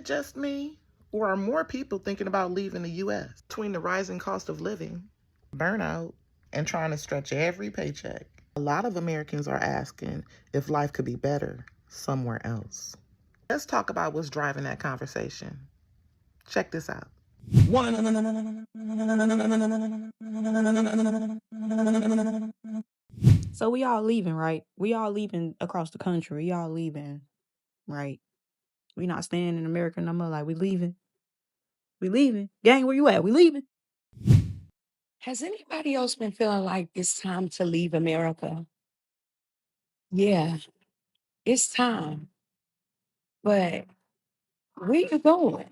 just me? Or are more people thinking about leaving the U.S.? Between the rising cost of living, burnout, and trying to stretch every paycheck, a lot of Americans are asking if life could be better somewhere else. Let's talk about what's driving that conversation. Check this out. So we all leaving, right? We all leaving across the country. We all leaving, right? We not staying in America no more. Like, we leaving. We leaving. Gang, where you at? We leaving. Has anybody else been feeling like it's time to leave America? Yeah, it's time. But where you going?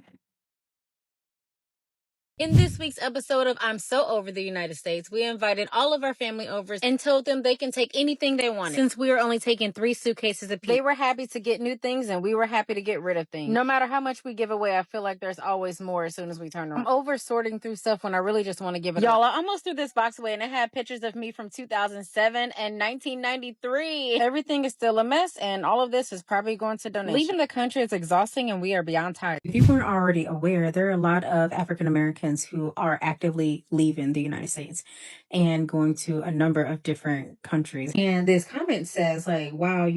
In this week's episode of I'm So Over the United States, we invited all of our family over and told them they can take anything they wanted. Since we were only taking 3 suitcases apiece, they were happy to get new things and we were happy to get rid of things. No matter how much we give away, I feel like there's always more as soon as we turn around. I'm over sorting through stuff when I really just want to give it. Y'all, I almost threw this box away and it had pictures of me from 2007 and 1993. Everything is still a mess and all of this is probably going to donation. Leaving the country is exhausting and we are beyond tired. If you weren't already aware, there are a lot of African Americans who are actively leaving the United States and going to a number of different countries. And this comment says, like, wow,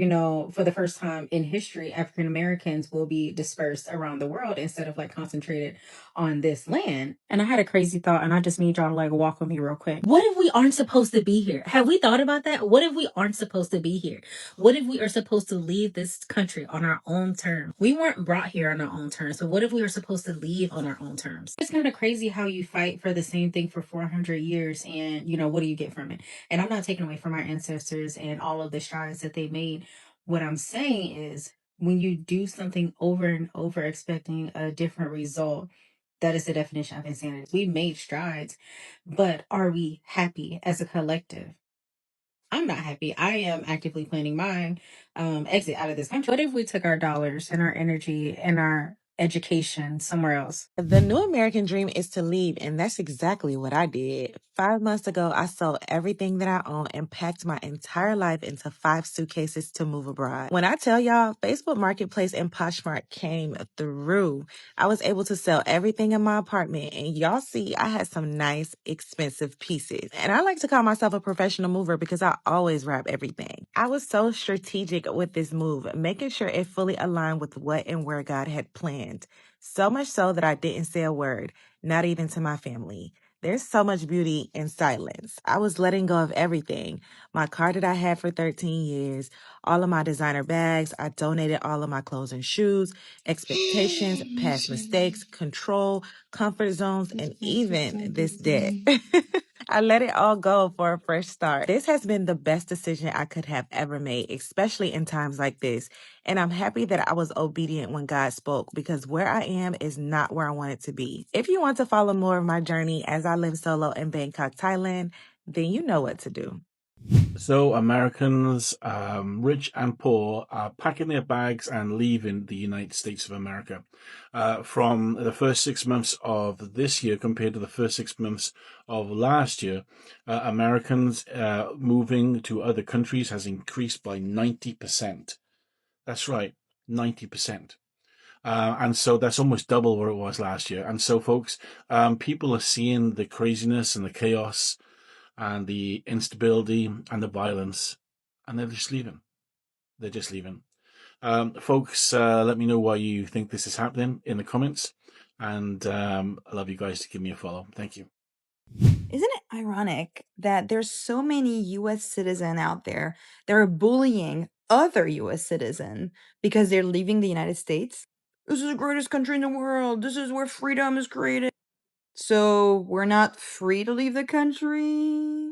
for the first time in history, African Americans will be dispersed around the world instead of like concentrated on this land. And I had a crazy thought, and I just need y'all to like walk with me real quick. What if we aren't supposed to be here? Have we thought about that? What if we aren't supposed to be here? What if we are supposed to leave this country on our own terms? We weren't brought here on our own terms. So what if we are supposed to leave on our own terms? It's kind of crazy how you fight for the same thing for 400 years and, what do you get from it? And I'm not taking away from our ancestors and all of the strides that they made. What I'm saying is when you do something over and over expecting a different result, that is the definition of insanity. We made strides, but are we happy as a collective? I'm not happy. I am actively planning my exit out of this country. What if we took our dollars and our energy and our education somewhere else? The new American dream is to leave, and that's exactly what I did. 5 months ago, I sold everything that I own and packed my entire life into 5 suitcases to move abroad. When I tell y'all, Facebook Marketplace and Poshmark came through. I was able to sell everything in my apartment, and y'all see I had some nice, expensive pieces. And I like to call myself a professional mover because I always wrap everything. I was so strategic with this move, making sure it fully aligned with what and where God had planned. So much so that I didn't say a word, not even to my family. There's so much beauty in silence. I was letting go of everything. My car that I had for 13 years, all of my designer bags. I donated all of my clothes and shoes, expectations, past mistakes, control, comfort zones, and even this debt. I let it all go for a fresh start. This has been the best decision I could have ever made, especially in times like this. And I'm happy that I was obedient when God spoke because where I am is not where I wanted to be. If you want to follow more of my journey as I live solo in Bangkok, Thailand, then you know what to do. So Americans, rich and poor, are packing their bags and leaving the United States of America. From the first 6 months of this year compared to the first 6 months of last year, Americans moving to other countries has increased by 90%. That's right, 90%. And so that's almost double what it was last year. And so, folks, people are seeing the craziness and the chaos and the instability and the violence, and they're just leaving. They're just leaving. Folks, let me know why you think this is happening in the comments, and I love you guys to give me a follow. Thank you. Isn't it ironic that there's so many US citizens out there that are bullying other US citizens because they're leaving the United States? This is the greatest country in the world. This is where freedom is created. So we're not free to leave the country?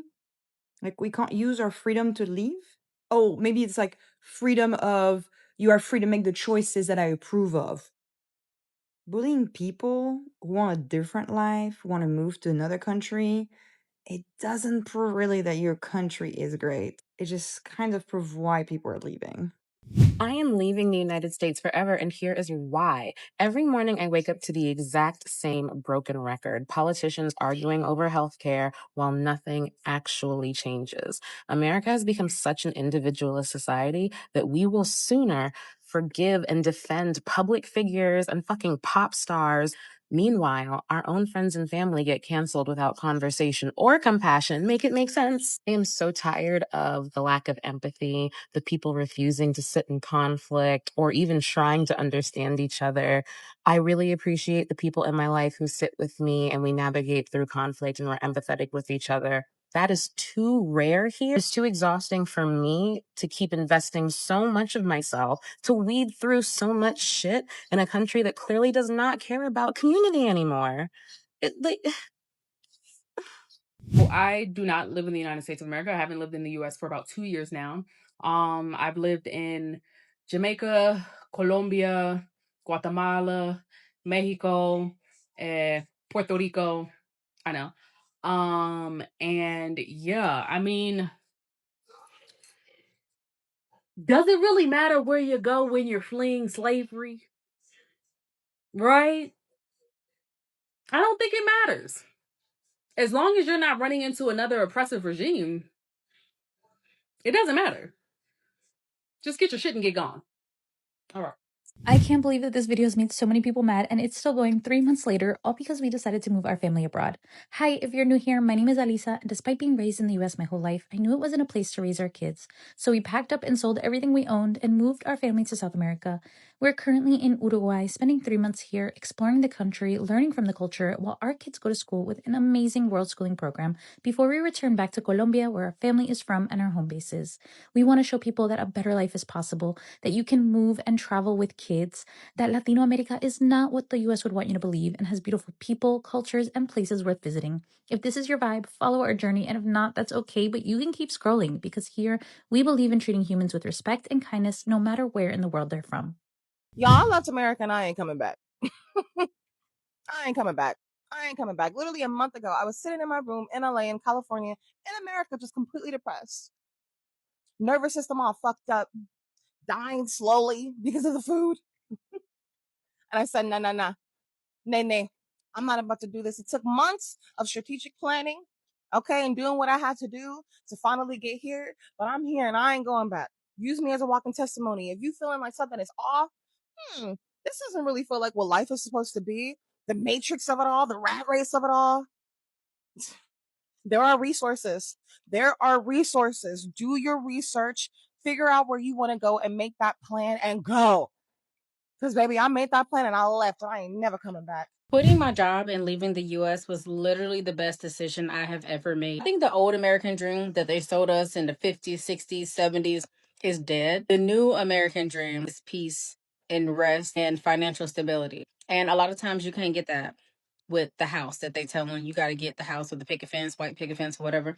Like we can't use our freedom to leave? Oh, maybe it's like freedom of you are free to make the choices that I approve of. Bullying people who want a different life, who want to move to another country, it doesn't prove really that your country is great. It just kind of proves why people are leaving. I am leaving the United States forever, and here is why. Every morning I wake up to the exact same broken record. Politicians arguing over healthcare while nothing actually changes. America has become such an individualist society that we will sooner forgive and defend public figures and fucking pop stars. Meanwhile, our own friends and family get canceled without conversation or compassion. Make it make sense. I am so tired of the lack of empathy, the people refusing to sit in conflict or even trying to understand each other. I really appreciate the people in my life who sit with me and we navigate through conflict and we're empathetic with each other. That is too rare here. It's too exhausting for me to keep investing so much of myself to weed through so much shit in a country that clearly does not care about community anymore. Well, I do not live in the United States of America. I haven't lived in the US for about 2 years now. I've lived in Jamaica, Colombia, Guatemala, Mexico, Puerto Rico. I know. And yeah, I mean, does it really matter where you go when you're fleeing slavery? Right? I don't think it matters. As long as you're not running into another oppressive regime, it doesn't matter. Just get your shit and get gone. All right. I can't believe that this video has made so many people mad and it's still going 3 months later, all because we decided to move our family abroad. Hi, if you're new here, my name is Alisa, and despite being raised in the US my whole life, I knew it wasn't a place to raise our kids. So we packed up and sold everything we owned and moved our family to South America. We're currently in Uruguay, spending 3 months here, exploring the country, learning from the culture, while our kids go to school with an amazing world schooling program before we return back to Colombia, where our family is from and our home base is. We want to show people that a better life is possible, that you can move and travel with kids, that Latino America is not what the US would want you to believe and has beautiful people, cultures, and places worth visiting. If this is your vibe, follow our journey, and if not, that's okay, but you can keep scrolling because here we believe in treating humans with respect and kindness no matter where in the world they're from. Y'all, I left America and I ain't coming back. I ain't coming back. I ain't coming back. Literally a month ago, I was sitting in my room in LA, in California, in America, just completely depressed. Nervous system all fucked up, dying slowly because of the food. And I said, nah, nah, nah. Nay, nay. I'm not about to do this. It took months of strategic planning, okay, and doing what I had to do to finally get here. But I'm here and I ain't going back. Use me as a walking testimony. If you feeling like something is off, this doesn't really feel like what life is supposed to be. The matrix of it all, the rat race of it all. There are resources. There are resources. Do your research, figure out where you want to go and make that plan and go. Because, baby, I made that plan and I left and I ain't never coming back. Quitting my job and leaving the US was literally the best decision I have ever made. I think the old American dream that they sold us in the 50s, 60s, 70s is dead. The new American dream is peace and rest and financial stability. And a lot of times you can't get that with the house that they tell you got to get the house with the picket fence, white picket fence, whatever.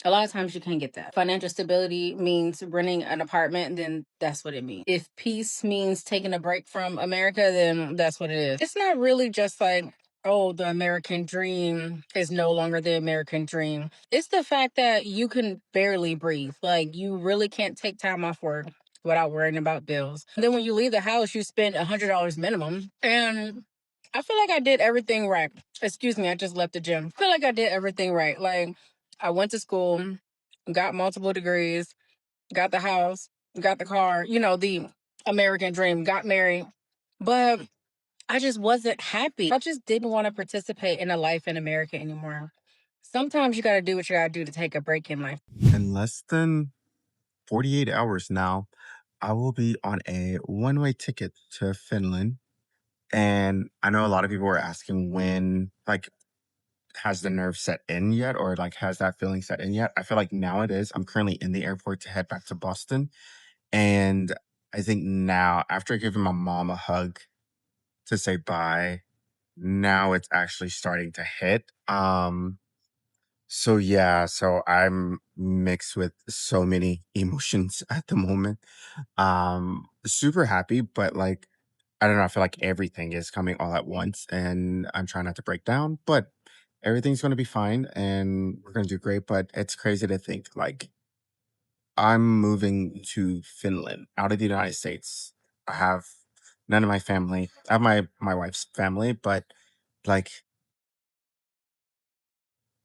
A lot of times you can't get that. Financial stability means renting an apartment, then that's what it means. If peace means taking a break from America, then that's what it is. It's not really just like, oh, the American dream is no longer the American dream. It's the fact that you can barely breathe. Like, you really can't take time off work without worrying about bills. And then when you leave the house, you spend $100 minimum. And I feel like I did everything right. Excuse me, I just left the gym. I feel like I did everything right. Like, I went to school, got multiple degrees, got the house, got the car, the American dream, got married. But I just wasn't happy. I just didn't want to participate in a life in America anymore. Sometimes you got to do what you got to do to take a break in life. In less than 48 hours now, I will be on a one-way ticket to Finland. And I know a lot of people were asking when, like, has the nerve set in yet? Or, like, has that feeling set in yet? I feel like now it is. I'm currently in the airport to head back to Boston. And I think now, after giving my mom a hug to say bye, now it's actually starting to hit. So yeah, so I'm mixed with so many emotions at the moment. Super happy, but like I don't know, I feel like everything is coming all at once and I'm trying not to break down, but everything's gonna be fine and we're gonna do great. But it's crazy to think like I'm moving to Finland out of the United States. I have none of my family. I have my wife's family, but like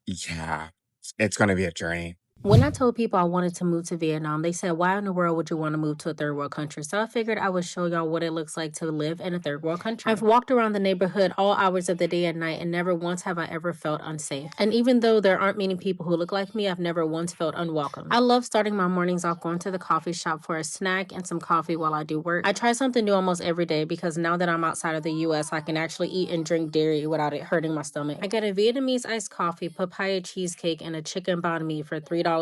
yeah, it's gonna be a journey. When I told people I wanted to move to Vietnam, they said, why in the world would you want to move to a third world country? So I figured I would show y'all what it looks like to live in a third world country. I've walked around the neighborhood all hours of the day and night, and never once have I ever felt unsafe. And even though there aren't many people who look like me, I've never once felt unwelcome. I love starting my mornings off going to the coffee shop for a snack and some coffee while I do work. I try something new almost every day because now that I'm outside of the US, I can actually eat and drink dairy without it hurting my stomach. I get a Vietnamese iced coffee, papaya cheesecake, and a chicken banh mi for $3.54.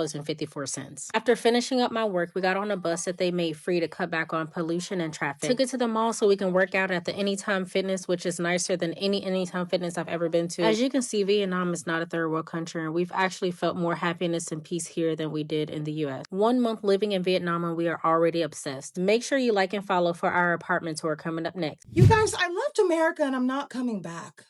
After finishing up my work, we got on a bus that they made free to cut back on pollution and traffic. Took it to the mall so we can work out at the Anytime Fitness, which is nicer than any Anytime Fitness I've ever been to. As you can see, Vietnam is not a third world country, and we've actually felt more happiness and peace here than we did in the US. 1 month living in Vietnam and we are already obsessed. Make sure you like and follow for our apartment tour coming up next. You guys, I left America and I'm not coming back.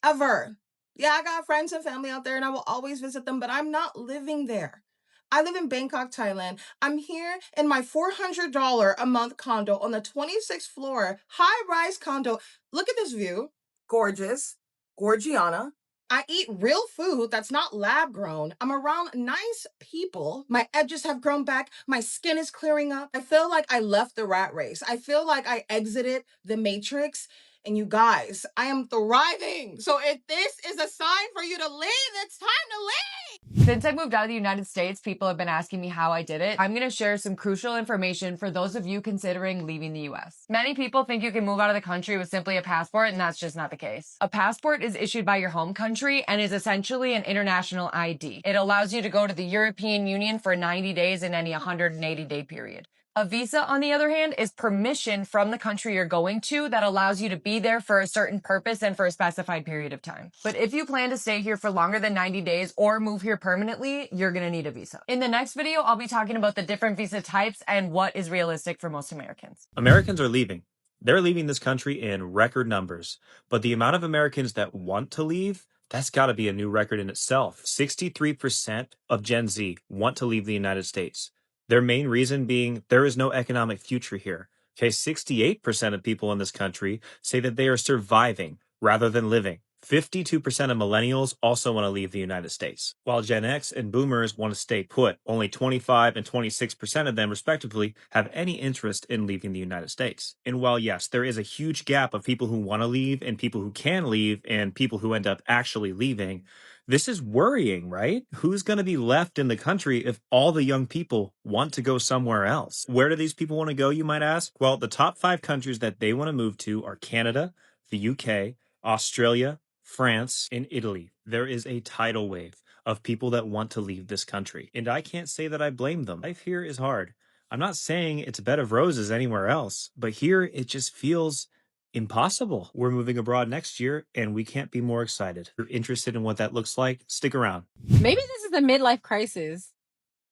Ever. Yeah, I got friends and family out there and I will always visit them, but I'm not living there. I live in Bangkok, Thailand. I'm here in my $400 a month condo on the 26th floor, high-rise condo. Look at this view. Gorgeous. Gorgiana. I eat real food that's not lab grown. I'm around nice people. My edges have grown back. My skin is clearing up. I feel like I left the rat race. I feel like I exited the matrix. And you guys, I am thriving. So if this is a sign for you to leave, it's time to leave. Since I moved out of the United States, people have been asking me how I did it. I'm going to share some crucial information for those of you considering leaving the US. Many people think you can move out of the country with simply a passport, and that's just not the case. A passport is issued by your home country and is essentially an international ID. It allows you to go to the European Union for 90 days in any 180-day period. A visa, on the other hand, is permission from the country you're going to that allows you to be there for a certain purpose and for a specified period of time. But if you plan to stay here for longer than 90 days or move here permanently, you're gonna need a visa. In the next video, I'll be talking about the different visa types and what is realistic for most Americans. Americans are leaving. They're leaving this country in record numbers. But the amount of Americans that want to leave, that's got to be a new record in itself. 63% of Gen Z want to leave the United States. Their main reason being there is no economic future here. Okay, 68% of people in this country say that they are surviving rather than living. 52% of millennials also want to leave the United States. While Gen X and boomers want to stay put, only 25 and 26% of them, respectively, have any interest in leaving the United States. And while, yes, there is a huge gap of people who want to leave and people who can leave and people who end up actually leaving, this is worrying, right? Who's going to be left in the country if all the young people want to go somewhere else? Where do these people want to go, you might ask? Well, the top 5 countries that they want to move to are Canada, the UK, Australia, France, and Italy. There is a tidal wave of people that want to leave this country, and I can't say that I blame them. Life here is hard. I'm not saying it's a bed of roses anywhere else, but here it just feels impossible. We're moving abroad next year, and we can't be more excited. If you're interested in what that looks like, stick around. Maybe this is a midlife crisis.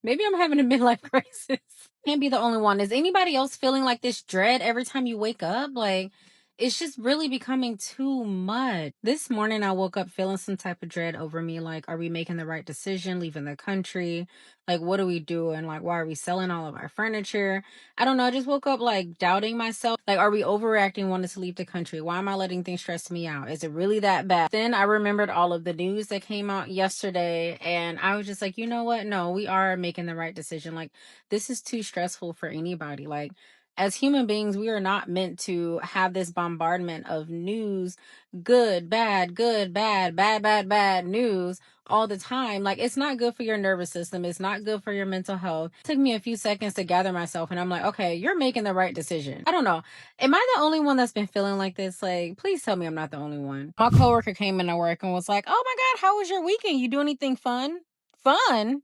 Maybe I'm having a midlife crisis. Can't be the only one. Is anybody else feeling like this dread every time you wake up? Like, it's just really becoming too much. This morning, I woke up feeling some type of dread over me. Like, are we making the right decision, leaving the country? Like, what are we doing? Like, why are we selling all of our furniture? I don't know. I just woke up, like, doubting myself. Like, are we overreacting wanting to leave the country? Why am I letting things stress me out? Is it really that bad? Then I remembered all of the news that came out yesterday, and I was just like, you know what? No, we are making the right decision. Like, this is too stressful for anybody. Like, as human beings, we are not meant to have this bombardment of news, good, bad, bad news all the time. Like, it's not good for your nervous system. It's not good for your mental health. It took me a few seconds to gather myself, and I'm like, okay, you're making the right decision. I don't know. Am I the only one that's been feeling like this? Like, please tell me I'm not the only one. My coworker came into work and was like, oh my God, how was your weekend? You do anything fun? Fun?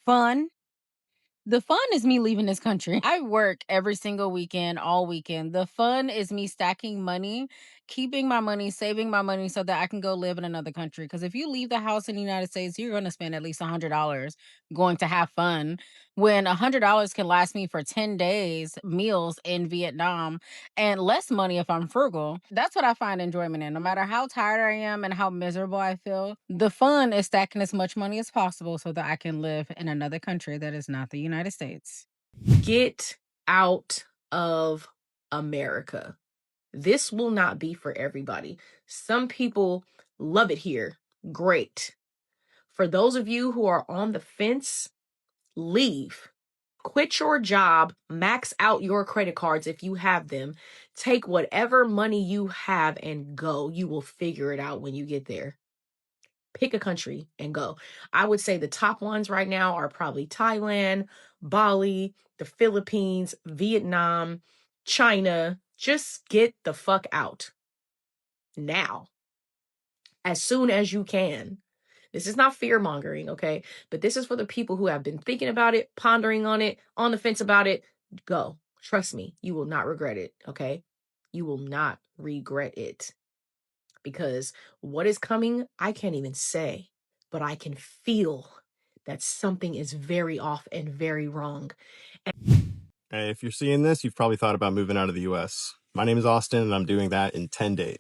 Fun? The fun is me leaving this country. I work every single weekend, all weekend. The fun is me stacking money, keeping my money, saving my money so that I can go live in another country. Because if you leave the house in the United States, you're going to spend at least $100 going to have fun. When $100 can last me for 10 days, meals in Vietnam, and less money if I'm frugal. That's what I find enjoyment in. No matter how tired I am and how miserable I feel, the fun is stacking as much money as possible so that I can live in another country that is not the United States. Get out of America. This will not be for everybody. Some people love it here. Great. For those of you who are on the fence, leave. Quit your job, max out your credit cards if you have them. Take whatever money you have and go. You will figure it out when you get there. Pick a country and go. I would say the top ones right now are probably Thailand, Bali, the Philippines, Vietnam, China. Just get the fuck out now, as soon as you can. This is not fear mongering, okay? But this is for the people who have been thinking about it, pondering on it, on the fence about it. Go. Trust me, you will not regret it, okay? You will not regret it. Because what is coming, I can't even say, but I can feel that something is very off and very wrong. Hey, if you're seeing this, you've probably thought about moving out of the US. My name is Austin, and I'm doing that in 10 days.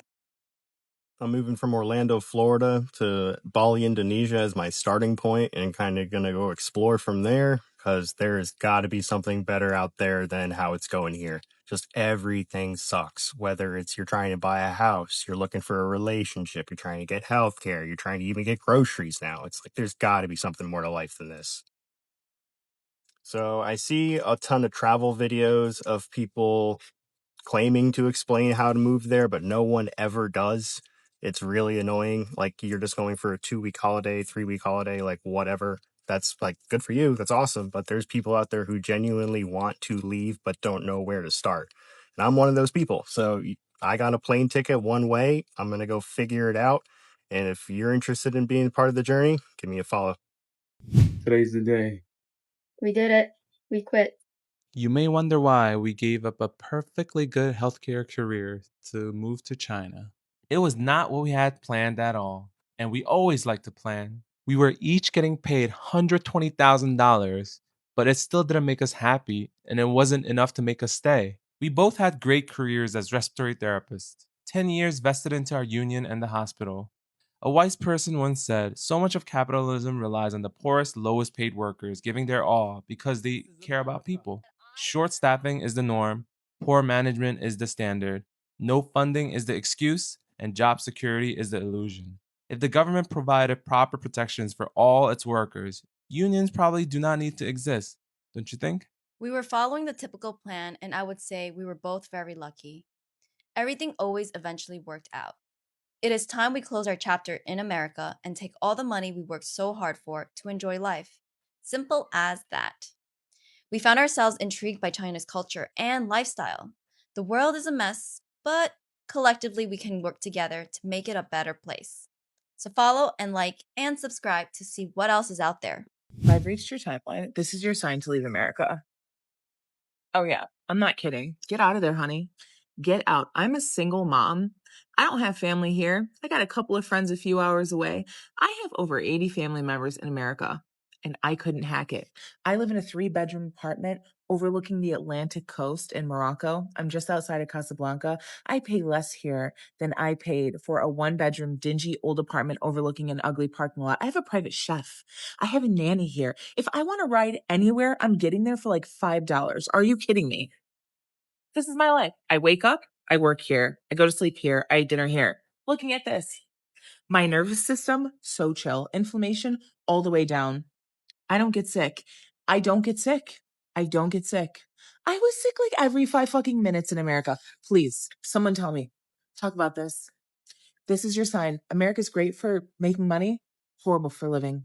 I'm moving from Orlando, Florida to Bali, Indonesia as my starting point and kind of going to go explore from there because there's got to be something better out there than how it's going here. Just everything sucks. Whether it's you're trying to buy a house, you're looking for a relationship, you're trying to get healthcare, you're trying to even get groceries now. It's like there's got to be something more to life than this. So I see a ton of travel videos of people claiming to explain how to move there, but no one ever does. It's really annoying. Like you're just going for a 2-week holiday, 3-week holiday, like whatever. That's like good for you. That's awesome. But there's people out there who genuinely want to leave but don't know where to start. And I'm one of those people. So I got a plane ticket one way. I'm going to go figure it out. And if you're interested in being part of the journey, give me a follow. Today's the day. We did it. We quit. You may wonder why we gave up a perfectly good healthcare career to move to China. It was not what we had planned at all, and we always like to plan. We were each getting paid $120,000, but it still didn't make us happy, and it wasn't enough to make us stay. We both had great careers as respiratory therapists, 10 years vested into our union and the hospital. A wise person once said, so much of capitalism relies on the poorest, lowest paid workers giving their all because they care about people. Short staffing is the norm, poor management is the standard, no funding is the excuse, and job security is the illusion. If the government provided proper protections for all its workers, unions probably do not need to exist, don't you think? We were following the typical plan, and I would say we were both very lucky. Everything always eventually worked out. It is time we close our chapter in America and take all the money we worked so hard for to enjoy life. Simple as that. We found ourselves intrigued by China's culture and lifestyle. The world is a mess, but collectively we can work together to make it a better place. So follow and like and subscribe to see what else is out there. I've reached your timeline. This is your sign to leave America. Oh, yeah. I'm not kidding. Get out of there, honey. Get out. I'm a single mom. I don't have family here. I got a couple of friends a few hours away. I have over 80 family members in America, and I couldn't hack it. I live in a 3-bedroom apartment overlooking the Atlantic coast in Morocco. I'm just outside of Casablanca. I pay less here than I paid for a 1-bedroom, dingy old apartment overlooking an ugly parking lot. I have a private chef. I have a nanny here. If I want to ride anywhere, I'm getting there for like $5. Are you kidding me? This is my life. I wake up, I work here, I go to sleep here, I eat dinner here. Looking at this. My nervous system, so chill. Inflammation, all the way down. I don't get sick. I don't get sick. I don't get sick. I was sick like every 5 fucking minutes in America. Please, someone tell me. Talk about this. This is your sign. America's great for making money, horrible for living.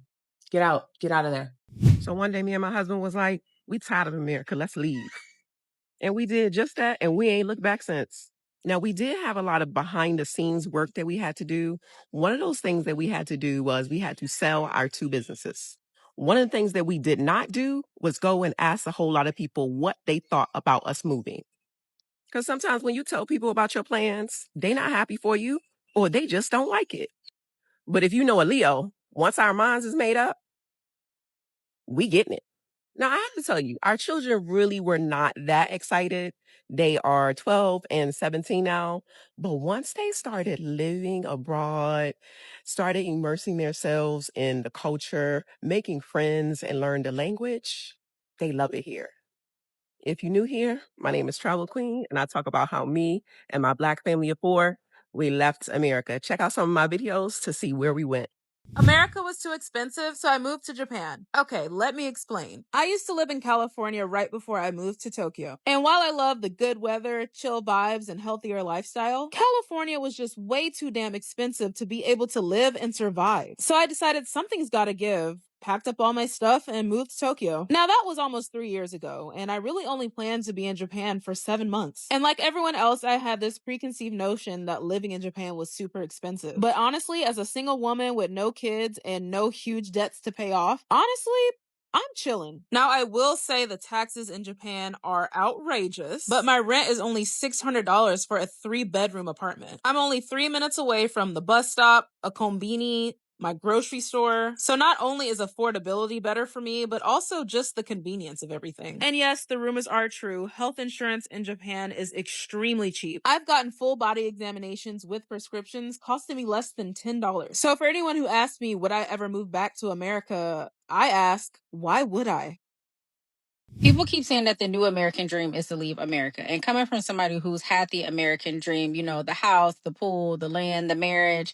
Get out. Get out of there. So one day, me and my husband was like, we tired of America. Let's leave. And we did just that, and we ain't looked back since. Now, we did have a lot of behind the scenes work that we had to do. One of those things that we had to do was we had to sell our 2 businesses. One of the things that we did not do was go and ask a whole lot of people what they thought about us moving. Because sometimes when you tell people about your plans, they not happy for you or they just don't like it. But if you know a Leo, once our minds is made up, we getting it. Now, I have to tell you, our children really were not that excited. They are 12 and 17 now. But once they started living abroad, started immersing themselves in the culture, making friends, and learn the language, they love it here. If you're new here, my name is Travel Queen, and I talk about how me and my Black family of 4, we left America. Check out some of my videos to see where we went. America was too expensive, so I moved to Japan. Okay, let me explain. I used to live in California right before I moved to Tokyo. And while I love the good weather, chill vibes, and healthier lifestyle, California was just way too damn expensive to be able to live and survive. So I decided something's gotta give. Packed up all my stuff and moved to Tokyo. Now that was almost 3 years ago, and I really only planned to be in Japan for 7 months. And like everyone else, I had this preconceived notion that living in Japan was super expensive. But honestly, as a single woman with no kids and no huge debts to pay off, honestly, I'm chilling. Now, I will say the taxes in Japan are outrageous, but my rent is only $600 for a 3-bedroom apartment. I'm only 3 minutes away from the bus stop, a kombini, my grocery store. So not only is affordability better for me, but also just the convenience of everything. And yes, the rumors are true. Health insurance in Japan is extremely cheap. I've gotten full body examinations with prescriptions costing me less than $10. So for anyone who asks me, would I ever move back to America? I ask, why would I? People keep saying that the new American dream is to leave America. And coming from somebody who's had the American dream, the house, the pool, the land, the marriage,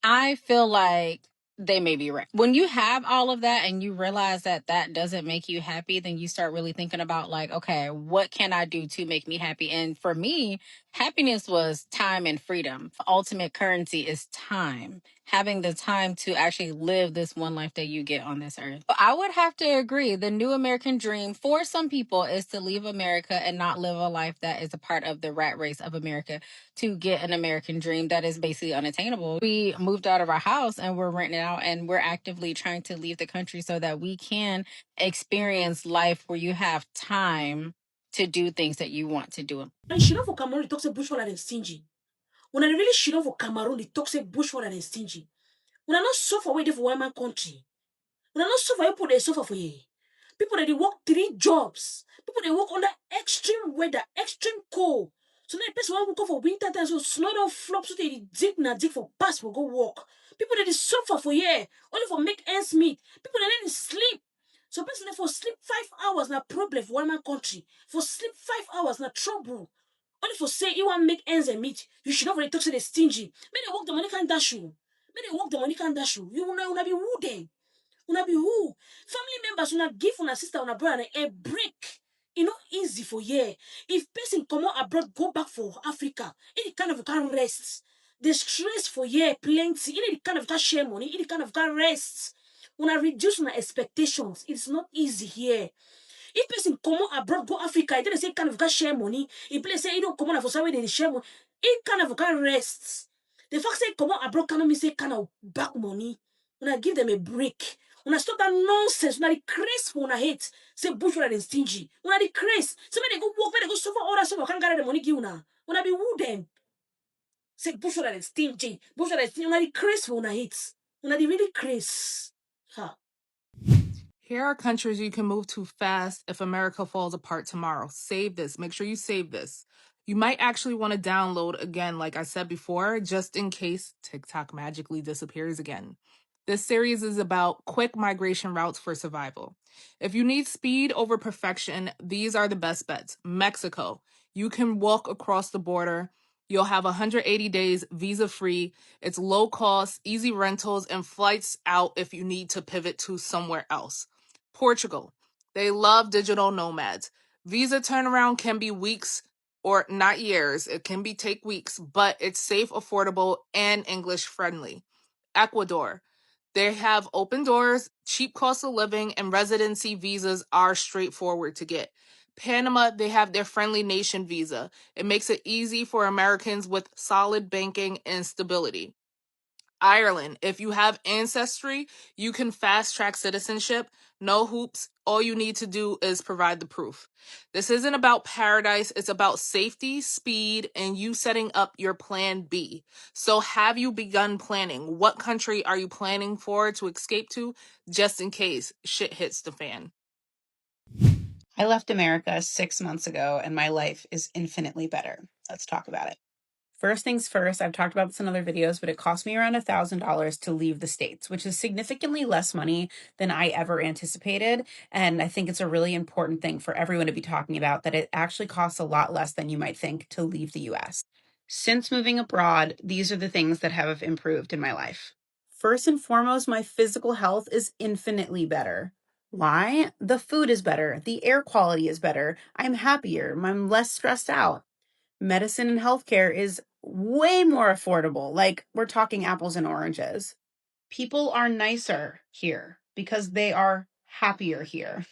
I feel like they may be right. When you have all of that and you realize that that doesn't make you happy, then you start really thinking about like, okay, what can I do to make me happy? And for me, happiness was time and freedom. Ultimate currency is time. Having the time to actually live this one life that you get on this earth. I would have to agree. The new American dream for some people is to leave America and not live a life that is a part of the rat race of America to get an American dream that is basically unattainable. We moved out of our house and we're renting it out, and we're actively trying to leave the country so that we can experience life where you have time to do things that you want to do. And she know for Cameroon, they talk say bush and stingy. When I really she know for Cameroon, they talk say bush and stingy. When I not suffer way for one man country. When I not suffer, people they suffer for you. People that they work 3 jobs. People they work under extreme weather, extreme cold. So now the person want to go for winter time, so snow don't flop, so they dig for pass for go work. People that they suffer for year, only for make ends meet. People that need sleep. So person for sleep 5 hours na problem for one man country. For sleep 5 hours na trouble. Only for say you want make ends and meet. You should not really talk to the stingy. May they work the money can't dash you. May they work the money can't dash you. You will be who then? Una be who? Family members una give una sister una brother a break. It's not easy for year. If person come out abroad, go back for Africa, it kind of can rest. The stress for year plenty. It kind of can share money. It kind of can rest. Una reduce una expectations. It's not easy here. If person come out abroad, go Africa, it didn't say kind of can share money. If place say you don't come out for somewhere they share money, it kind of can rest. The fact say come out abroad cannot mean say kind of back money. When I give them a break. When I stop that nonsense, when I decrease for when I hate, say bush rather than stingy. When I decrease, so when they go work, when they go suffer all that stuff, I can't gather the money give una. When I be woo them. Say bush rather than stingy. Bush rather than stingy. When I decrease for when I hate. When I really crease. Ha. Here are countries you can move to fast if America falls apart tomorrow. Save this. Make sure you save this. You might actually want to download again, like I said before, just in case TikTok magically disappears again. This series is about quick migration routes for survival. If you need speed over perfection, these are the best bets. Mexico. You can walk across the border. You'll have 180 days visa free. It's low cost, easy rentals, and flights out if you need to pivot to somewhere else. Portugal. They love digital nomads. Visa turnaround can be weeks or not years. It can take weeks, but it's safe, affordable, and English friendly. Ecuador. They have open doors, cheap cost of living, and residency visas are straightforward to get. Panama, they have their friendly nation visa. It makes it easy for Americans with solid banking and stability. Ireland, if you have ancestry, you can fast track citizenship. No hoops. All you need to do is provide the proof. This isn't about paradise. It's about safety, speed, and you setting up your plan B. So have you begun planning? What country are you planning for to escape to just in case shit hits the fan? I left America 6 months ago and my life is infinitely better. Let's talk about it. First things first, I've talked about this in other videos, but it cost me around $1,000 to leave the States, which is significantly less money than I ever anticipated. And I think it's a really important thing for everyone to be talking about, that it actually costs a lot less than you might think to leave the US. Since moving abroad, these are the things that have improved in my life. First and foremost, my physical health is infinitely better. Why? The food is better. The air quality is better. I'm happier. I'm less stressed out. Medicine and healthcare is way more affordable. Like, we're talking apples and oranges. People are nicer here because they are happier here.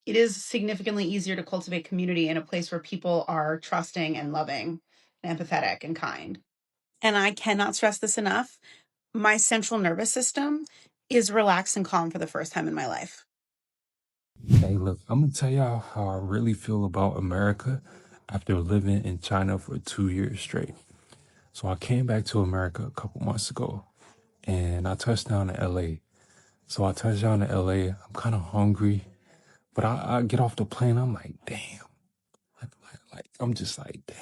It is significantly easier to cultivate community in a place where people are trusting and loving, and empathetic and kind. And I cannot stress this enough. My central nervous system is relaxed and calm for the first time in my life. Hey, look, I'm gonna tell y'all how I really feel about America after living in China for 2 years straight. So I came back to America a couple months ago and I touched down in LA. So I touched down in LA. I'm kind of hungry, but I get off the plane. I'm like, damn. I'm just like, damn.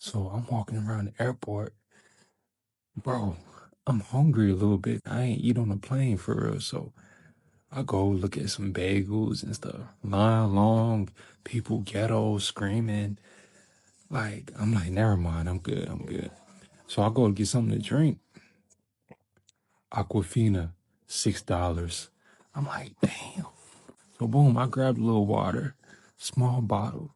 So I'm walking around the airport. Bro, I'm hungry a little bit. I ain't eat on the plane for real. So I go look at some bagels and stuff. Line long, people ghetto screaming. Like, I'm like, never mind, I'm good, I'm good. So I go get something to drink. Aquafina, $6. I'm like, damn. So boom, I grabbed a little water, small bottle,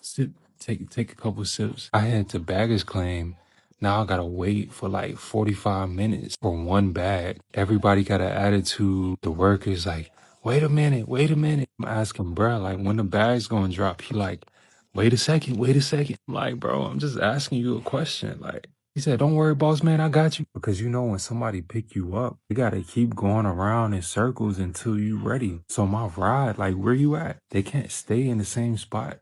sip, take a couple sips. I had to baggage claim. Now I gotta wait for like 45 minutes for one bag. Everybody got an attitude. The workers like, wait a minute, wait a minute. I'm asking bruh, like, when the bag's gonna drop? He like, wait a second, wait a second. I'm like, bro, I'm just asking you a question. Like, he said, don't worry, boss man, I got you. Because you know when somebody pick you up, you gotta keep going around in circles until you ready. So my ride, like, where you at? They can't stay in the same spot.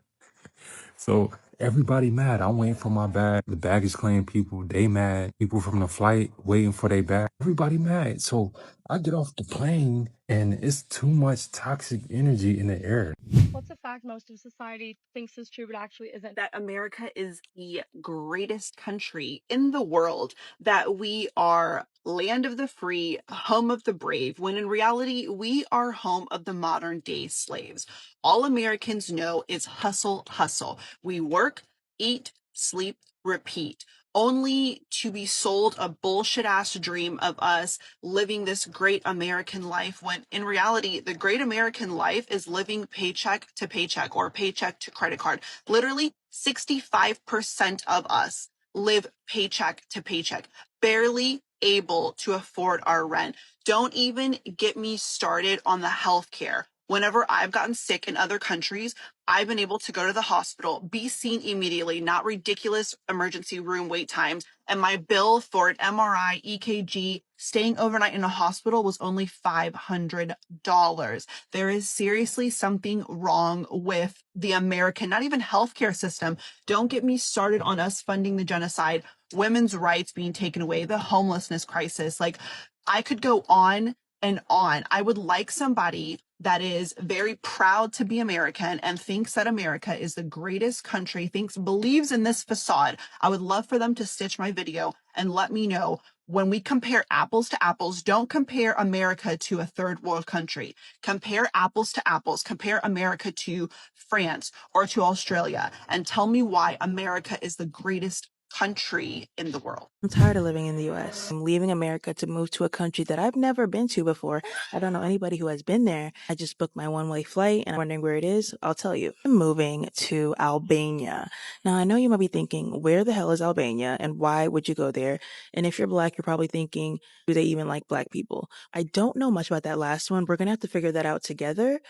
So everybody mad. I'm waiting for my bag. The baggage claim people, they mad. People from the flight waiting for their bag. Everybody mad. So I get off the plane and it's too much toxic energy in the air. What's a fact most of society thinks is true, but actually isn't? That America is the greatest country in the world, that we are land of the free, home of the brave, when in reality, we are home of the modern day slaves. All Americans know is hustle, hustle. We work, eat, sleep, repeat, only to be sold a bullshit ass dream of us living this great American life, when in reality, the great American life is living paycheck to paycheck or paycheck to credit card. Literally 65% of us live paycheck to paycheck, barely able to afford our rent. Don't even get me started on the healthcare. Whenever I've gotten sick in other countries, I've been able to go to the hospital, be seen immediately, not ridiculous emergency room wait times. And my bill for an MRI, EKG, staying overnight in a hospital was only $500. There is seriously something wrong with the American, not even healthcare system. Don't get me started on us funding the genocide, women's rights being taken away, the homelessness crisis. Like, I could go on and on. I would like somebody that is very proud to be American and thinks that America is the greatest country, believes in this facade. I would love for them to stitch my video and let me know, when we compare apples to apples, don't compare America to a third world country. Compare apples to apples. Compare America to France or to Australia and tell me why America is the greatest country in the world. I'm tired of living in the US. I'm leaving America to move to a country that I've never been to before. I don't know anybody who has been there. I just booked my one-way flight and I'm wondering where it is. I'll tell you. I'm moving to Albania. Now, I know you might be thinking, where the hell is Albania and why would you go there? And if you're Black, you're probably thinking, do they even like Black people? I don't know much about that last one. We're going to have to figure that out together,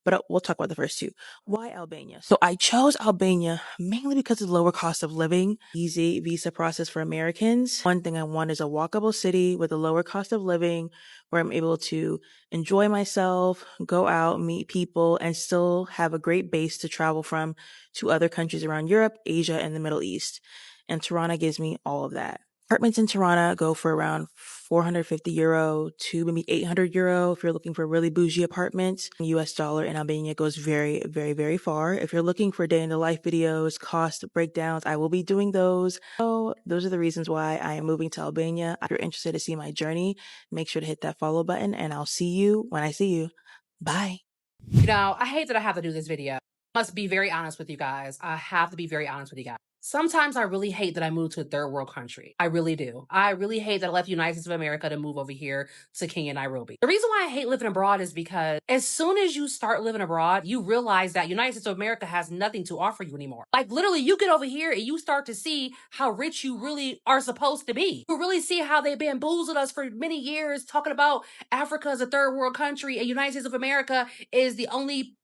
but we'll talk about the first two. Why Albania? So I chose Albania mainly because of the lower cost of living, easy visa process for Americans. One thing I want is a walkable city with a lower cost of living where I'm able to enjoy myself, go out, meet people, and still have a great base to travel from to other countries around Europe, Asia, and the Middle East. And Tirana gives me all of that. Apartments in Tirana go for around €450 to maybe €800 if you're looking for really bougie apartments. US dollar in Albania goes very, very, very far. If you're looking for day in the life videos, cost breakdowns, I will be doing those. So those are the reasons why I am moving to Albania. If you're interested to see my journey, make sure to hit that follow button and I'll see you when I see you. Bye. You know, I hate that I have to do this video. I must be very honest with you guys. I have to be very honest with you guys. Sometimes I really hate that I moved to a third world country. I really do. I really hate that I left the United States of America to move over here to Kenya, Nairobi. The reason why I hate living abroad is because as soon as you start living abroad, you realize that United States of America has nothing to offer you anymore. Like literally, you get over here and you start to see how rich you really are supposed to be. You really see how they bamboozled us for many years, talking about Africa as a third world country and United States of America is the only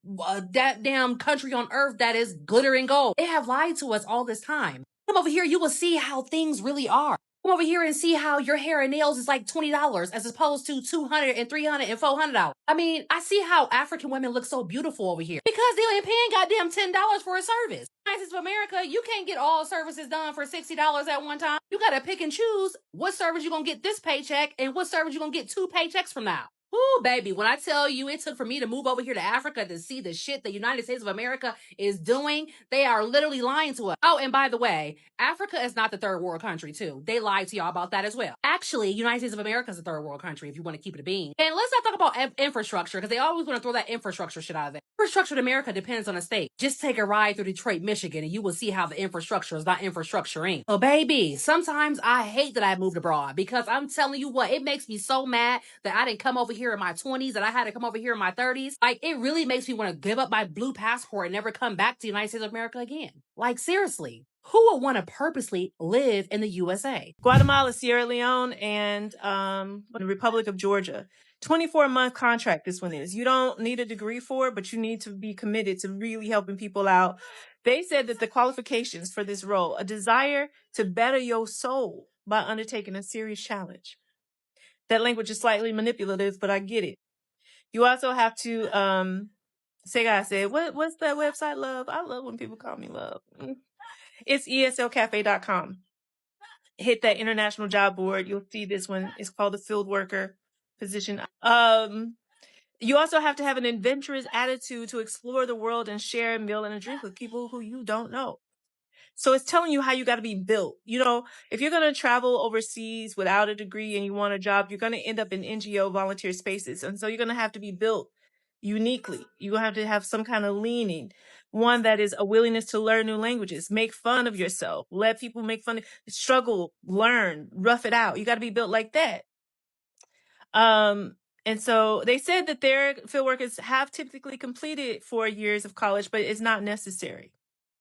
that damn country on earth that is glitter and gold. They have lied to us all this time. Come over here, you will see how things really are. Come over here and see how your hair and nails is like $20 as opposed to $200 and $300 and $400. I mean, I see how African women look so beautiful over here because they ain't paying goddamn $10 for a service. United States of America, you can't get all services done for $60 at one time. You gotta pick and choose what service you're gonna get this paycheck and what service you're gonna get 2 paychecks from now. Ooh, baby, when I tell you it took for me to move over here to Africa to see the shit the United States of America is doing, they are literally lying to us. Oh, and by the way, Africa is not the third world country, too. They lied to y'all about that as well. Actually, United States of America is a third world country if you want to keep it a bean. And let's not talk about infrastructure because they always want to throw that infrastructure shit out of there. Infrastructure in America depends on a state. Just take a ride through Detroit, Michigan, and you will see how the infrastructure is not infrastructuring. Oh, baby, sometimes I hate that I moved abroad because I'm telling you what, it makes me so mad that I didn't come over here in my 20s, that I had to come over here in my 30s. Like, it really makes me want to give up my blue passport and never come back to the United States of America again. Like, seriously. Who would want to purposely live in the USA? Guatemala, Sierra Leone, and the Republic of Georgia. 24-month contract this one is. You don't need a degree for it, but you need to be committed to really helping people out. They said that the qualifications for this role, a desire to better your soul by undertaking a serious challenge. That language is slightly manipulative, but I get it. You also have to, say I said, what's that website, Love? I love when people call me Love. It's eslcafe.com. Hit that international job board. You'll see this one. It's called the field worker position. You also have to have an adventurous attitude to explore the world and share a meal and a drink with people who you don't know. So it's telling you how you got to be built. You know, if you're going to travel overseas without a degree and you want a job, you're going to end up in NGO volunteer spaces. And so you're going to have to be built uniquely. You're going to have to have some kind of leaning, one that is a willingness to learn new languages, make fun of yourself, let people make fun of, struggle, learn, rough it out. You got to be built like that. And so they said that their field workers have typically completed 4 years of college, but it's not necessary.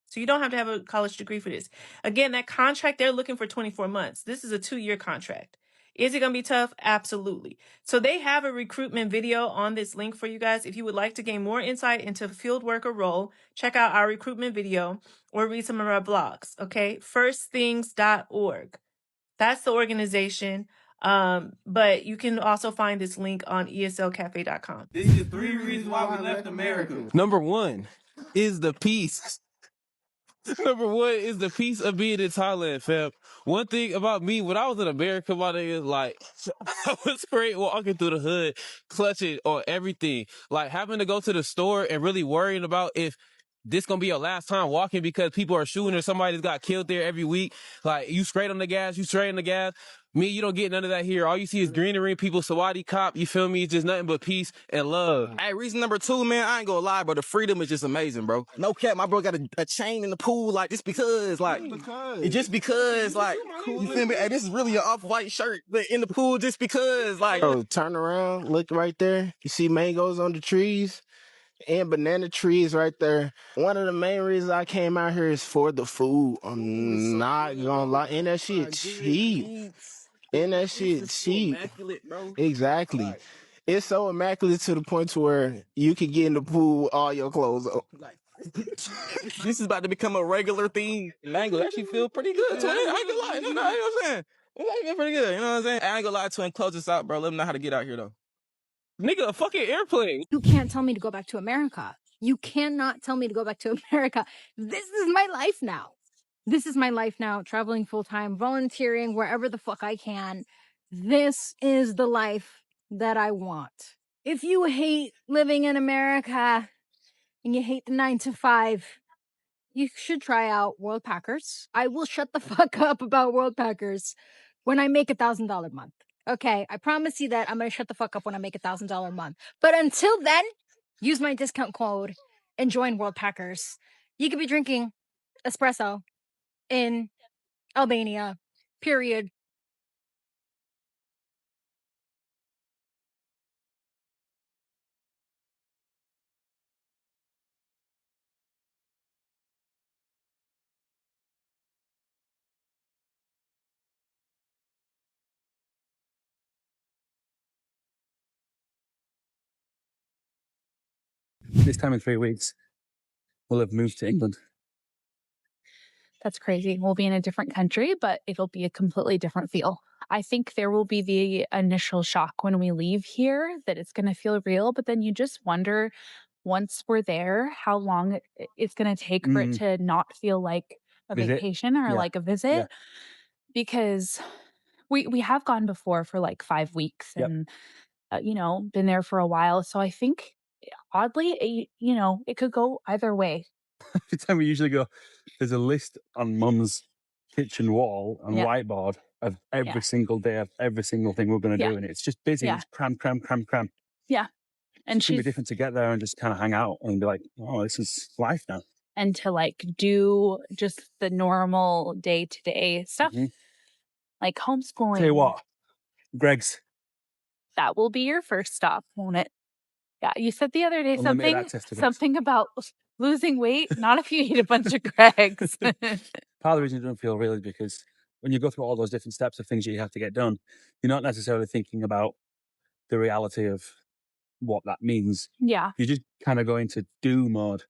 So you don't have to have a college degree for this. Again, that contract, they're looking for 24 months. This is a 2-year contract. Is it going to be tough? Absolutely. So they have a recruitment video on this link for you guys. If you would like to gain more insight into field worker role, check out our recruitment video or read some of our blogs. Okay. Firstthings.org. That's the organization. But you can also find this link on eslcafe.com. These are 3 reasons why we left America. Number 1 is the peace. Number 1 is the peace of being in Thailand, fam. One thing about me, when I was in America, my nigga, like, I was great walking through the hood, clutching on everything. Like, having to go to the store and really worrying about if this gonna be your last time walking because people are shooting or somebody's got killed there every week. Like, you straight on the gas, you straight on the gas. Me, you don't get none of that here. All you see is greenery, people, Sawadi cop, you feel me? It's just nothing but peace and love. Hey, reason number 2, man, I ain't gonna lie, bro. The freedom is just amazing, bro. No cap, my bro got a chain in the pool, like, just because, like, just because, like, you feel me? Hey, this is really an off-white shirt, but in the pool just because, like. Bro, turn around, look right there. You see mangoes on the trees and banana trees right there. One of the main reasons I came out here is for the food. I'm not gonna lie, and that shit cheap. And that shit cheap. Immaculate, bro. Exactly. It's so immaculate to the point to where you can get in the pool with all your clothes on. This is about to become a regular thing. Mango actually feel pretty good, twin. I ain't gonna lie. You know what I'm saying? It's actually pretty good. You know what I'm saying? I ain't gonna lie, twin. Close this out, bro. Let them know how to get out here, though. Nigga, a fucking airplane. You can't tell me to go back to America. You cannot tell me to go back to America. This is my life now. This is my life now, traveling full-time, volunteering wherever the fuck I can. This is the life that I want. If you hate living in America and you hate the 9 to 5, you should try out World Packers. I will shut the fuck up about World Packers when I make $1,000 a month. Okay, I promise you that I'm gonna shut the fuck up when I make $1,000 a month. But until then, use my discount code and join World Packers. You could be drinking espresso in Albania, period. This time in 3 weeks, we'll have moved to England. That's crazy. We'll be in a different country, but it'll be a completely different feel. I think there will be the initial shock when we leave here that it's going to feel real, but then you just wonder once we're there how long it's going to take for it to not feel like a vacation or like a visit because we have gone before for like 5 weeks and been there for a while. So I think oddly, it could go either way. Every time we usually go, there's a list on Mum's kitchen wall and whiteboard of every single day of every single thing we're going to do, and it's just busy. It's cram. Yeah. And it's gonna be different to get there and just kind of hang out and be like, oh, this is life now. And to like do just the normal day-to-day stuff, like homeschooling. Tell you what, Greg's. That will be your first stop, won't it? Yeah, you said the other day something about losing weight. Not if you eat a bunch of Greg's. Part of the reason you don't feel real is because when you go through all those different steps of things that you have to get done, you're not necessarily thinking about the reality of what that means. Yeah. You just kind of go into do mode.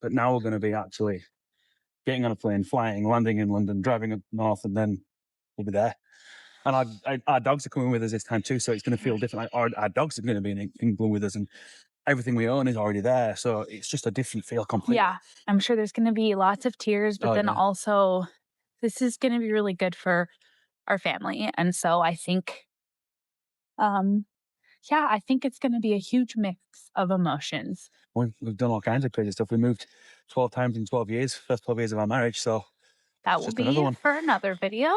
But now we're going to be actually getting on a plane, flying, landing in London, driving up north, and then we'll be there. And our dogs are coming with us this time too, so it's going to feel different. Like our dogs are going to be in England with us, and everything we own is already there. So it's just a different feel completely. Yeah, I'm sure there's going to be lots of tears, but then also this is going to be really good for our family. And so I think, I think it's going to be a huge mix of emotions. We've done all kinds of crazy stuff. We moved 12 times in 12 years, first 12 years of our marriage. So that will be for another video.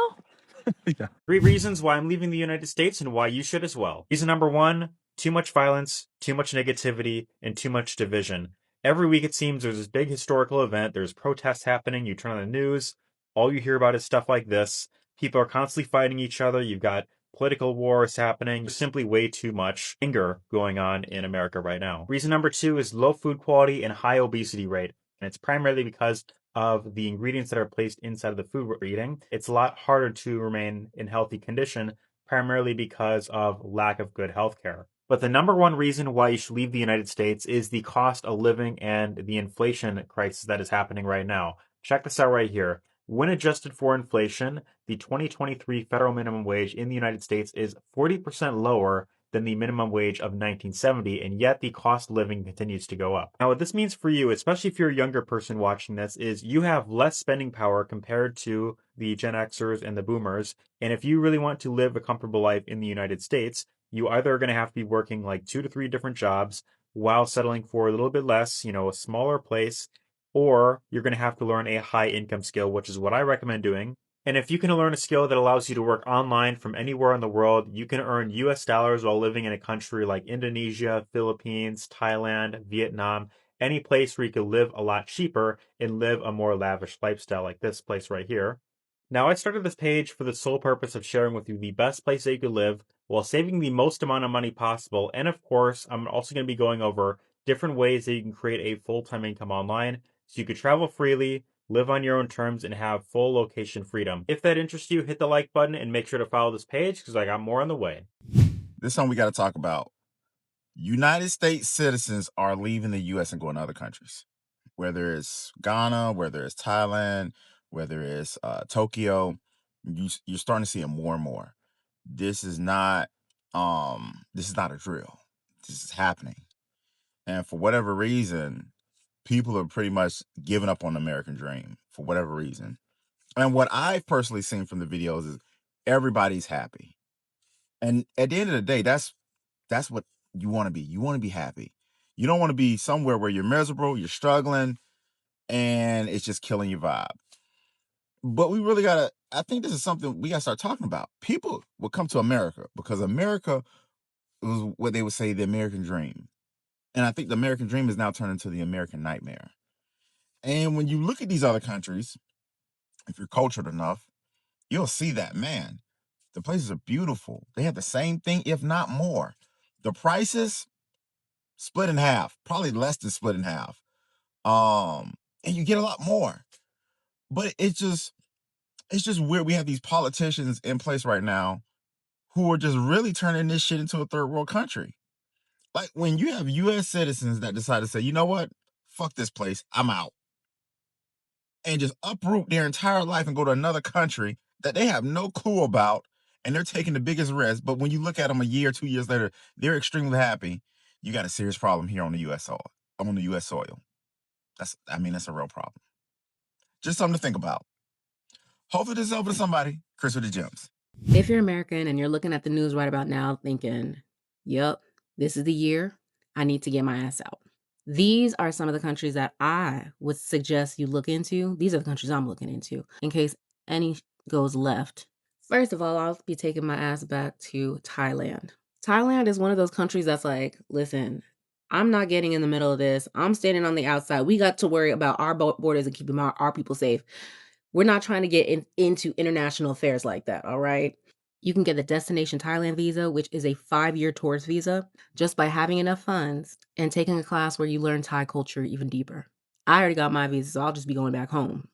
3 reasons why I'm leaving the United States and why you should as well. Reason number 1, too much violence, too much negativity, and too much division. Every week it seems there's this big historical event, there's protests happening, you turn on the news, all you hear about is stuff like this. People are constantly fighting each other, you've got political wars happening, there's simply way too much anger going on in America right now. Reason number 2 is low food quality and high obesity rate, and it's primarily because of the ingredients that are placed inside of the food we're eating. It's a lot harder to remain in healthy condition, primarily because of lack of good health care. But the number one reason why you should leave the United States is the cost of living and the inflation crisis that is happening right now. Check this out right here. When adjusted for inflation, the 2023 federal minimum wage in the United States is 40% lower than the minimum wage of 1970, and yet the cost of living continues to go up. Now, what this means for you, especially if you're a younger person watching this, is you have less spending power compared to the Gen Xers and the Boomers, and if you really want to live a comfortable life in the United States, you either are going to have to be working like 2 to 3 different jobs while settling for a little bit less, a smaller place, or you're going to have to learn a high income skill, which is what I recommend doing. And if you can learn a skill that allows you to work online from anywhere in the world, you can earn US dollars while living in a country like Indonesia, Philippines, Thailand, Vietnam, any place where you can live a lot cheaper and live a more lavish lifestyle like this place right here. Now, I started this page for the sole purpose of sharing with you the best place that you could live while saving the most amount of money possible. And of course, I'm also going to be going over different ways that you can create a full-time income online so you could travel freely, live on your own terms, and have full location freedom. If that interests you, hit the like button and make sure to follow this page because I got more on the way. This one we got to talk about. United States citizens are leaving the U.S. and going to other countries, whether it's Ghana, whether it's Thailand, whether it's Tokyo. You're starting to see it more and more. This is not a drill. This is happening, and for whatever reason, people are pretty much giving up on the American dream for whatever reason. And what I've personally seen from the videos is everybody's happy. And at the end of the day, that's what you want to be. You want to be happy. You don't want to be somewhere where you're miserable, you're struggling, and it's just killing your vibe. But we really I think this is something we gotta start talking about. People will come to America because America was what they would say the American dream. And I think the American dream is now turned into the American nightmare. And when you look at these other countries, if you're cultured enough, you'll see that, man, the places are beautiful. They have the same thing, if not more. The prices split in half, probably less than split in half. And you get a lot more. But it's just weird. We have these politicians in place right now who are just really turning this shit into a third world country. Like when you have US citizens that decide to say, you know what? Fuck this place. I'm out. And just uproot their entire life and go to another country that they have no clue about, and they're taking the biggest risk. But when you look at them a year, 2 years later, they're extremely happy. You got a serious problem here on the US soil. On the US soil. That's a real problem. Just something to think about. Hopefully this is helpful to somebody. Chris with the gems. If you're American and you're looking at the news right about now thinking, yep, this is the year I need to get my ass out. These are some of the countries that I would suggest you look into. These are the countries I'm looking into in case any goes left. First of all, I'll be taking my ass back to Thailand. Thailand is one of those countries that's like, listen, I'm not getting in the middle of this. I'm standing on the outside. We got to worry about our borders and keeping our people safe. We're not trying to get into international affairs like that, all right? You can get the Destination Thailand visa, which is a 5-year tourist visa, just by having enough funds and taking a class where you learn Thai culture even deeper. I already got my visa, so I'll just be going back home.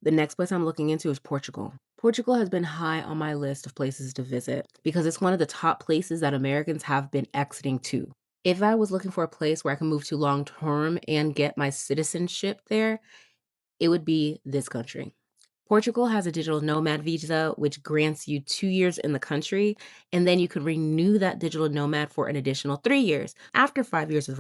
The next place I'm looking into is Portugal. Portugal has been high on my list of places to visit because it's one of the top places that Americans have been exiting to. If I was looking for a place where I can move to long term and get my citizenship there, it would be this country. Portugal has a digital nomad visa, which grants you 2 years in the country, and then you could renew that digital nomad for an additional 3 years. After 5 years of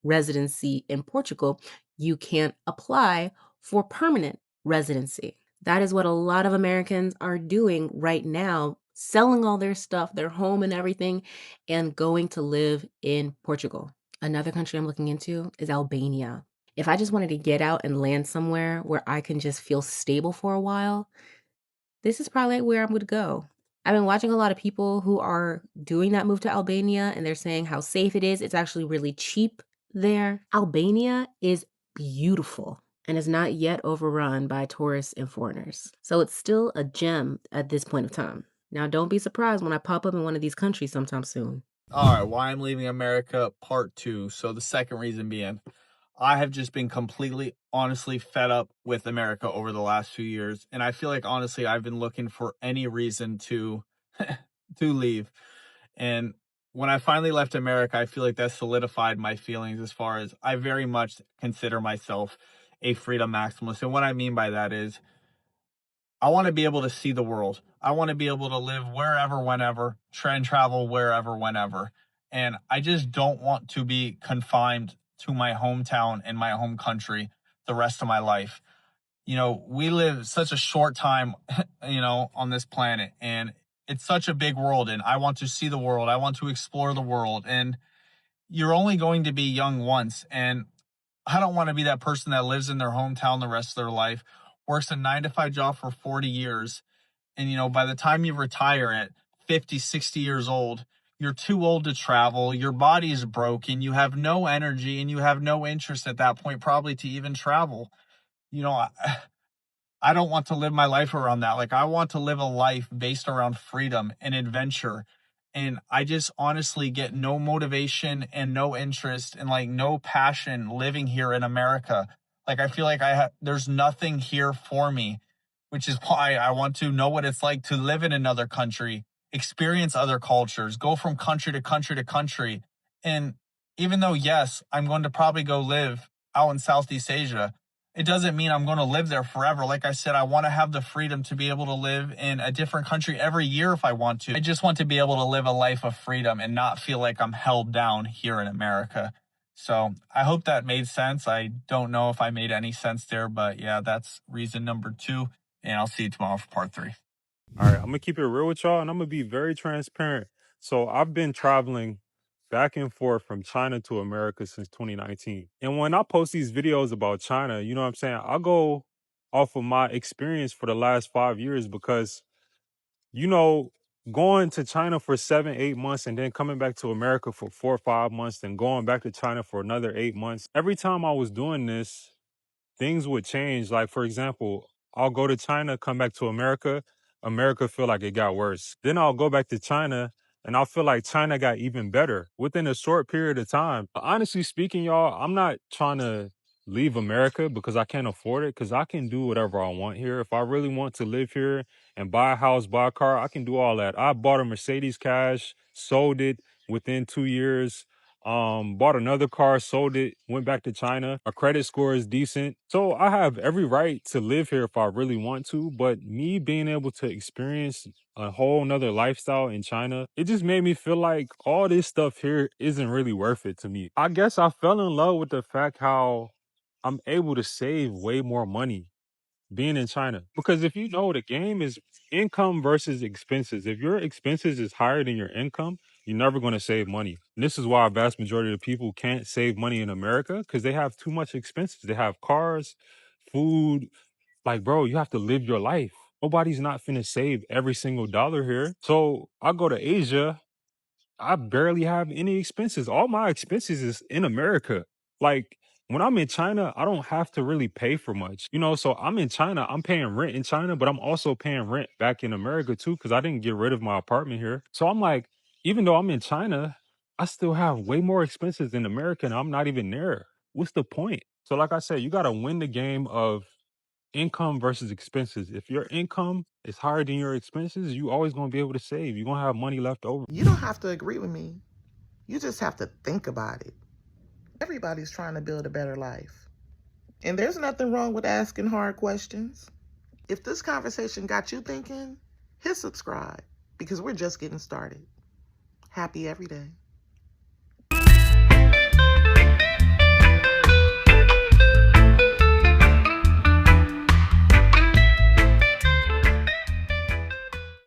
residency in Portugal, you can apply for permanent residency. That is what a lot of Americans are doing right now, selling all their stuff, their home and everything, and going to live in Portugal. Another country I'm looking into is Albania. If I just wanted to get out and land somewhere where I can just feel stable for a while, this is probably where I would go. I've been watching a lot of people who are doing that move to Albania, and they're saying how safe it is. It's actually really cheap there. Albania is beautiful and is not yet overrun by tourists and foreigners. So it's still a gem at this point of time. Now, don't be surprised when I pop up in one of these countries sometime soon. All right, why I'm leaving America, part 2. So the second reason being, I have just been completely, honestly fed up with America over the last few years. And I feel like, honestly, I've been looking for any reason to to leave. And when I finally left America, I feel like that solidified my feelings as far as I very much consider myself a freedom maximalist. And what I mean by that is I want to be able to see the world. I want to be able to live wherever, whenever, travel wherever, whenever. And I just don't want to be confined to my hometown and my home country the rest of my life. You know, we live such a short time, on this planet, and it's such a big world, and I want to see the world. I want to explore the world, and you're only going to be young once. And I don't want to be that person that lives in their hometown the rest of their life, works a 9-to-5 job for 40 years. And, by the time you retire at 50, 60 years old, you're too old to travel. Your body is broken. You have no energy and you have no interest at that point, probably to even travel. You know, I don't want to live my life around that. Like, I want to live a life based around freedom and adventure. And I just honestly get no motivation and no interest and like no passion living here in America. Like, I feel like there's nothing here for me, which is why I want to know what it's like to live in another country, experience other cultures, go from country to country to country. And even though, yes, I'm going to probably go live out in Southeast Asia, it doesn't mean I'm going to live there forever. Like I said, I want to have the freedom to be able to live in a different country every year if I want to. I just want to be able to live a life of freedom and not feel like I'm held down here in America. So I hope that made sense. I don't know if I made any sense there, but yeah, that's reason number 2. And I'll see you tomorrow for part 3. All right, I'm gonna keep it real with y'all, and I'm gonna be very transparent. So I've been traveling back and forth from China to America since 2019. And when I post these videos about China, you know what I'm saying? I go off of my experience for the last 5 years because, you know, going to China for 7, 8 months and then coming back to America for 4 or 5 months, then going back to China for another 8 months. Every time I was doing this, things would change. Like, for example, I'll go to China, come back to America. America feel like it got worse. Then I'll go back to China and I'll feel like China got even better within a short period of time. Honestly speaking, y'all, I'm not trying to leave America because I can't afford it, because I can do whatever I want here. If I really want to live here and buy a house, buy a car, I can do all that. I bought a Mercedes cash, sold it within 2 years. Bought another car, sold it, went back to China. My credit score is decent. So I have every right to live here if I really want to. But me being able to experience a whole nother lifestyle in China, it just made me feel like all this stuff here isn't really worth it to me. I guess I fell in love with the fact how I'm able to save way more money being in China. Because if you know, the game is income versus expenses. If your expenses is higher than your income, you're never going to save money. And this is why a vast majority of people can't save money in America, because they have too much expenses. They have cars, food. Like, bro, you have to live your life. Nobody's not finna save every single dollar here. So I go to Asia, I barely have any expenses. All my expenses is in America. Like when I'm in China, I don't have to really pay for much. So I'm in China, I'm paying rent in China, but I'm also paying rent back in America too, because I didn't get rid of my apartment here. So I'm like, even though I'm in China, I still have way more expenses in America and I'm not even there. What's the point? So like I said, you gotta win the game of income versus expenses. If your income is higher than your expenses, you always gonna be able to save. You're gonna have money left over. You don't have to agree with me. You just have to think about it. Everybody's trying to build a better life. And there's nothing wrong with asking hard questions. If this conversation got you thinking, hit subscribe because we're just getting started. Happy every day.